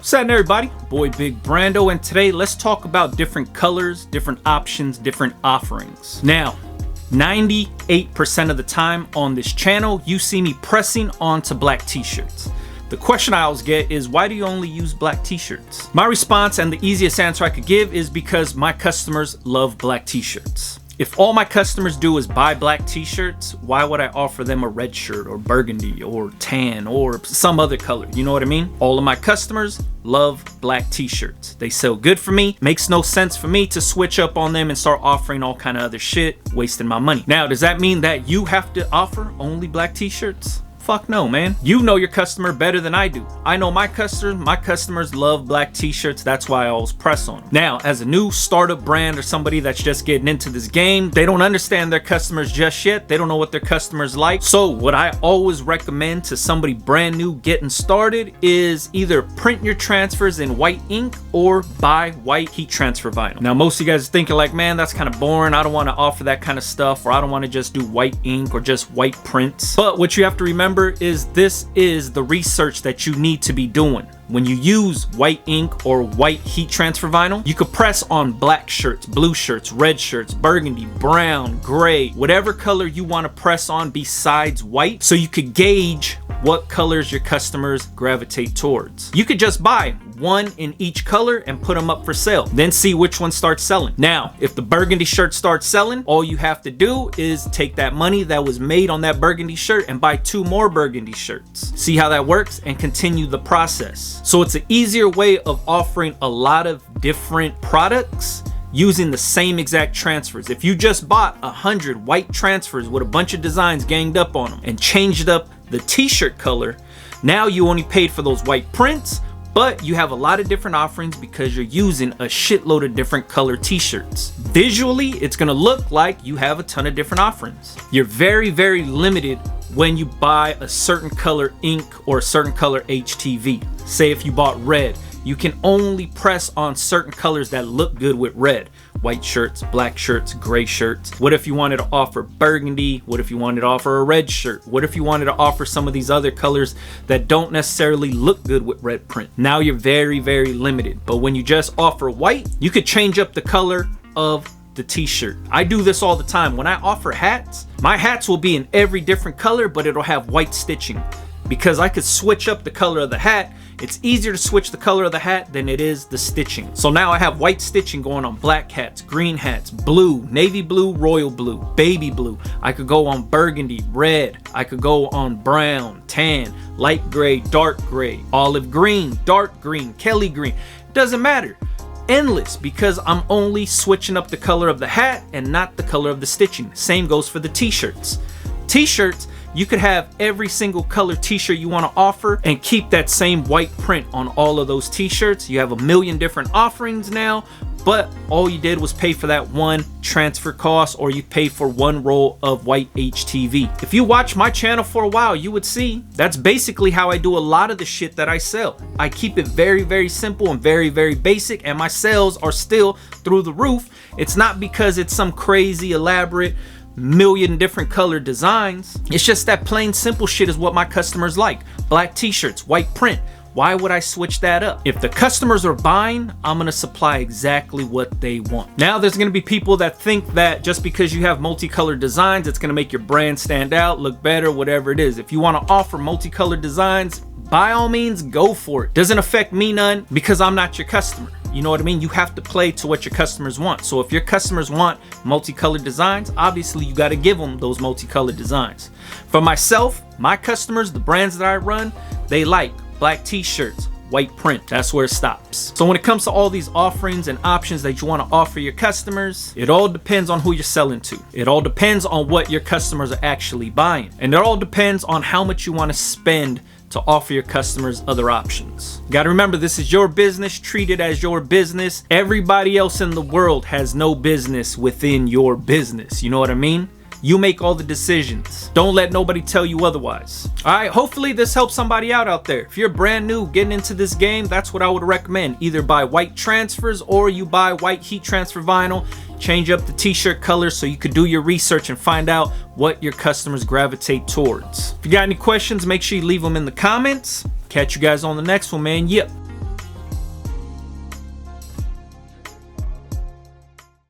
What's up, everybody? Boy Big Brando, and today let's talk about different colors, different options, different offerings. Now, 98% of the time on this channel, you see me pressing onto black t-shirts. The question I always get is, why do you only use black t-shirts? My response, and the easiest answer I could give, is because my customers love black t-shirts. If all my customers do is buy black t-shirts, why would I offer them a red shirt or burgundy or tan or some other color? You know what I mean? All of my customers love black t-shirts. They sell good for me. Makes no sense for me to switch up on them and start offering all kind of other shit, wasting my money. Now, does that mean that you have to offer only black t-shirts? Fuck no, man. You know your customer better than I do. I know my customers love black t-shirts. That's why I always press on them. Now, as a new startup brand or somebody that's just getting into this game, they don't understand their customers just yet. They don't know what their customers like. So what I always recommend to somebody brand new getting started is either print your transfers in white ink or buy white heat transfer vinyl. Now, most of you guys are thinking like, man, that's kind of boring. I don't want to offer that kind of stuff, or I don't want to just do white ink or just white prints. But what you have to remember is this is the research that you need to be doing. When you use white ink or white heat transfer vinyl, you could press on black shirts, blue shirts, red shirts, burgundy, brown, gray, whatever color you want to press on besides white, so you could gauge what colors your customers gravitate towards. You could just buy one in each color and put them up for sale, then see which one starts selling. Now, if the burgundy shirt starts selling, all you have to do is take that money that was made on that burgundy shirt and buy 2 more burgundy shirts. See how that works and continue the process. So it's an easier way of offering a lot of different products using the same exact transfers. If you just bought 100 white transfers with a bunch of designs ganged up on them and changed up the t-shirt color, now you only paid for those white prints, but you have a lot of different offerings because you're using a shitload of different color t-shirts. Visually, it's gonna look like you have a ton of different offerings. You're very, very limited when you buy a certain color ink or a certain color HTV. Say if you bought red, you can only press on certain colors that look good with red. White shirts, black shirts, gray shirts. What if you wanted to offer burgundy? What if you wanted to offer a red shirt? What if you wanted to offer some of these other colors that don't necessarily look good with red print? Now you're very, very limited. But when you just offer white, you could change up the color of the t-shirt. I do this all the time. When I offer hats, my hats will be in every different color, but it'll have white stitching. Because I could switch up the color of the hat. It's easier to switch the color of the hat than it is the stitching. So now I have white stitching going on black hats, green hats, blue, navy blue, royal blue, baby blue. I could go on burgundy, red. I could go on brown, tan, light gray, dark gray, olive green, dark green, Kelly green. Doesn't matter. Endless, because I'm only switching up the color of the hat and not the color of the stitching. Same goes for the t-shirts. T-shirts, you could have every single color t-shirt you want to offer and keep that same white print on all of those t-shirts. You have a million different offerings now, but all you did was pay for that one transfer cost, or you pay for one roll of white HTV. If you watch my channel for a while, you would see that's basically how I do a lot of the shit that I sell. I keep it very, very simple and very, very basic, and my sales are still through the roof. It's not because it's some crazy elaborate million different color designs. It's just that plain simple shit is what my customers like. Black t-shirts, white print. Why would I switch that up? If the customers are buying, I'm gonna supply exactly what they want. Now, there's gonna be people that think that just because you have multicolored designs, it's gonna make your brand stand out, look better, whatever it is. If you wanna offer multicolored designs, by all means, go for it. Doesn't affect me none, because I'm not your customer. You know what I mean? You have to play to what your customers want. So if your customers want multicolored designs, obviously you got to give them those multicolored designs. For myself, my customers, the brands that I run, they like black t-shirts, white print. That's where it stops. So when it comes to all these offerings and options that you want to offer your customers, it all depends on who you're selling to. It all depends on what your customers are actually buying. And it all depends on how much you want to spend to offer your customers other options. You gotta remember, this is your business. Treat it as your business. Everybody else in the world has no business within your business. You know what I mean? You make all the decisions. Don't let nobody tell you otherwise. All right, hopefully this helps somebody out there. If you're brand new getting into this game, that's what I would recommend. Either buy white transfers or you buy white heat transfer vinyl. Change up the t-shirt colors so you could do your research and find out what your customers gravitate towards. If you got any questions, make sure you leave them in the comments. Catch you guys on the next one, man. Yep.